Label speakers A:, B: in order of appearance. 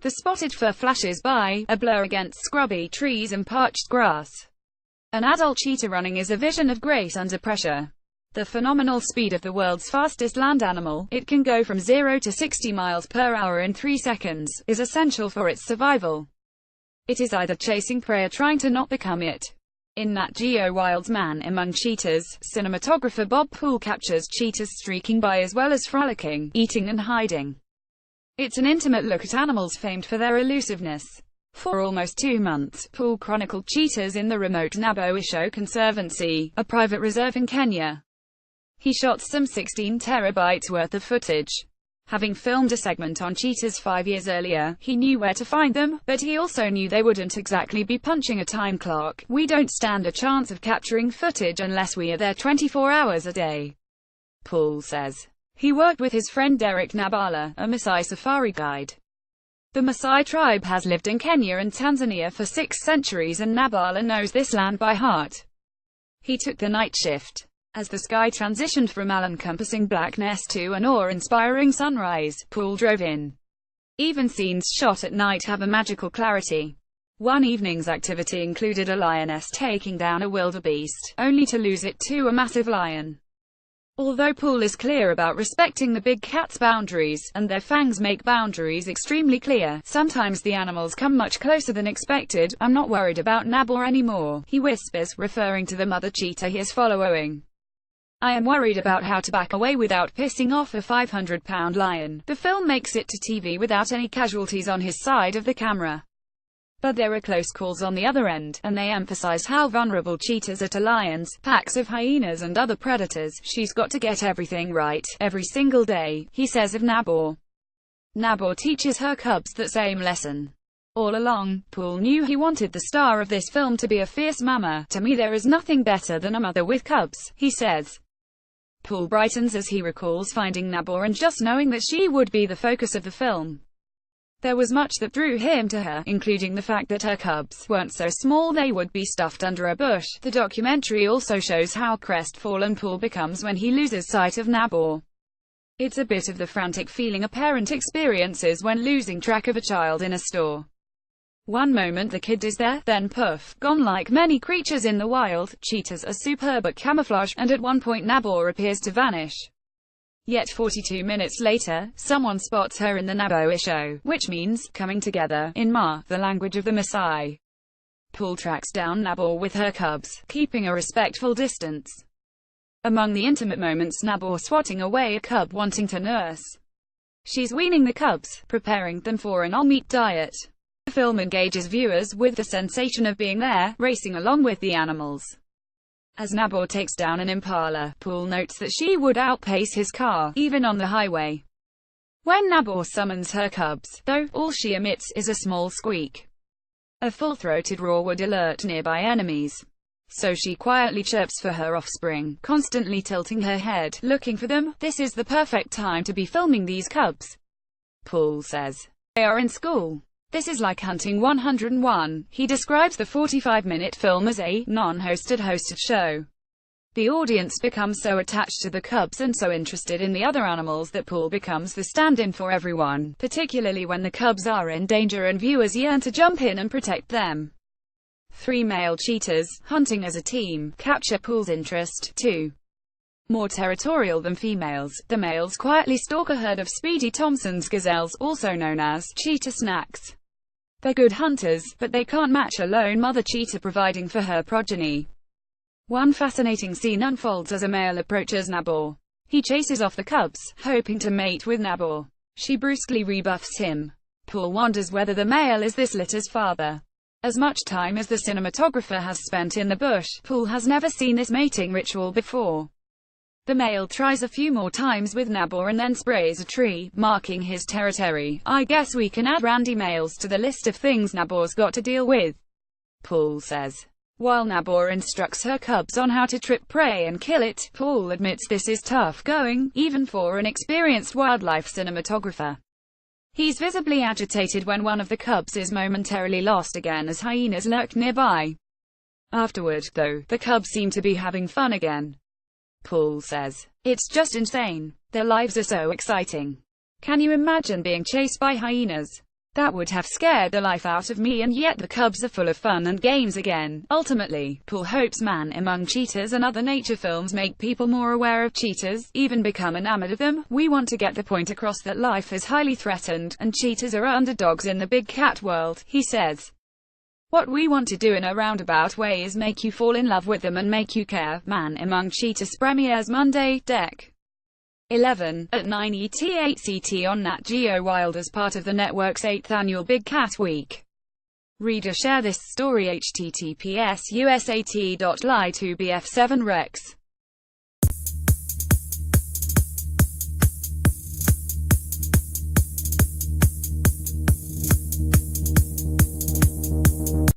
A: The spotted fur flashes by, a blur against scrubby trees and parched grass. An adult cheetah running is a vision of grace under pressure. The phenomenal speed of the world's fastest land animal, it can go from 0 to 60 miles per hour in 3 seconds, is essential for its survival. It is either chasing prey or trying to not become it. In Nat Geo Wild's Man Among Cheetahs, cinematographer Bob Poole captures cheetahs streaking by as well as frolicking, eating and hiding. It's an intimate look at animals famed for their elusiveness. For almost 2 months, Poole chronicled cheetahs in the remote Nabo Isho Conservancy, a private reserve in Kenya. He shot some 16 terabytes worth of footage. Having filmed a segment on cheetahs 5 years earlier, he knew where to find them, but he also knew they wouldn't exactly be punching a time clock. We don't stand a chance of capturing footage unless we are there 24 hours a day, Poole says. He worked with his friend Derek Nabala, a Maasai safari guide. The Maasai tribe has lived in Kenya and Tanzania for 6 centuries and Nabala knows this land by heart. He took the night shift. As the sky transitioned from all-encompassing blackness to an awe-inspiring sunrise, Poole drove in. Even scenes shot at night have a magical clarity. One evening's activity included a lioness taking down a wildebeest, only to lose it to a massive lion. Although Poole is clear about respecting the big cat's boundaries, and their fangs make boundaries extremely clear, sometimes the animals come much closer than expected. "I'm not worried about Nabor anymore," he whispers, referring to the mother cheetah he is following. "I am worried about how to back away without pissing off a 500-pound lion." The film makes it to TV without any casualties on his side of the camera. But there are close calls on the other end, and they emphasize how vulnerable cheetahs are to lions, packs of hyenas and other predators. "She's got to get everything right, every single day," he says of Nabor. Nabor teaches her cubs that same lesson. All along, Poole knew he wanted the star of this film to be a fierce mama. "To me there is nothing better than a mother with cubs," he says. Poole brightens as he recalls finding Nabor and just knowing that she would be the focus of the film. There was much that drew him to her, including the fact that her cubs weren't so small they would be stuffed under a bush. The documentary also shows how crestfallen Poole becomes when he loses sight of Nabor. It's a bit of the frantic feeling a parent experiences when losing track of a child in a store. One moment the kid is there, then poof, gone. Like many creatures in the wild, cheetahs are superb at camouflage, and at one point Nabor appears to vanish. Yet 42 minutes later, someone spots her in the Nabo Isho, which means, coming together, in Ma, the language of the Maasai. Poole tracks down Nabor with her cubs, keeping a respectful distance. Among the intimate moments, Nabor swatting away a cub wanting to nurse. She's weaning the cubs, preparing them for an all-meat diet. The film engages viewers with the sensation of being there, racing along with the animals. As Nabor takes down an impala, Poole notes that she would outpace his car, even on the highway. When Nabor summons her cubs, though, all she emits is a small squeak. A full-throated roar would alert nearby enemies. So she quietly chirps for her offspring, constantly tilting her head, looking for them. "This is the perfect time to be filming these cubs," Poole says. "They are in school. This is like hunting 101. He describes the 45-minute film as a non-hosted hosted show. The audience becomes so attached to the cubs and so interested in the other animals that Poole becomes the stand-in for everyone, particularly when the cubs are in danger and viewers yearn to jump in and protect them. 3 male cheetahs, hunting as a team, capture Poole's interest, too. More territorial than females, the males quietly stalk a herd of Speedy Thompson's gazelles, also known as cheetah snacks. They're good hunters, but they can't match a lone mother cheetah providing for her progeny. One fascinating scene unfolds as a male approaches Nabor. He chases off the cubs, hoping to mate with Nabor. She brusquely rebuffs him. Poole wonders whether the male is this litter's father. As much time as the cinematographer has spent in the bush, Poole has never seen this mating ritual before. The male tries a few more times with Nabor and then sprays a tree, marking his territory. "I guess we can add randy males to the list of things Nabor's got to deal with," Poole says. While Nabor instructs her cubs on how to trip prey and kill it, Poole admits this is tough going, even for an experienced wildlife cinematographer. He's visibly agitated when one of the cubs is momentarily lost again as hyenas lurk nearby. Afterward, though, the cubs seem to be having fun again. Poole says, "It's just insane. Their lives are so exciting. Can you imagine being chased by hyenas?" That would have scared the life out of me, and yet the cubs are full of fun and games again. Ultimately, Paul hopes Man Among Cheetahs and other nature films make people more aware of cheetahs, even become enamored of them. We want to get the point across that life is highly threatened, and cheetahs are underdogs in the big cat world, he says. What we want to do in a roundabout way is make you fall in love with them and make you care. Man Among Cheetahs premieres Monday, Dec. 11, at 9 ET 8 CT on Nat Geo Wild as part of the network's 8th annual Big Cat Week. Reader, share this story https://usat.ly2bf7rex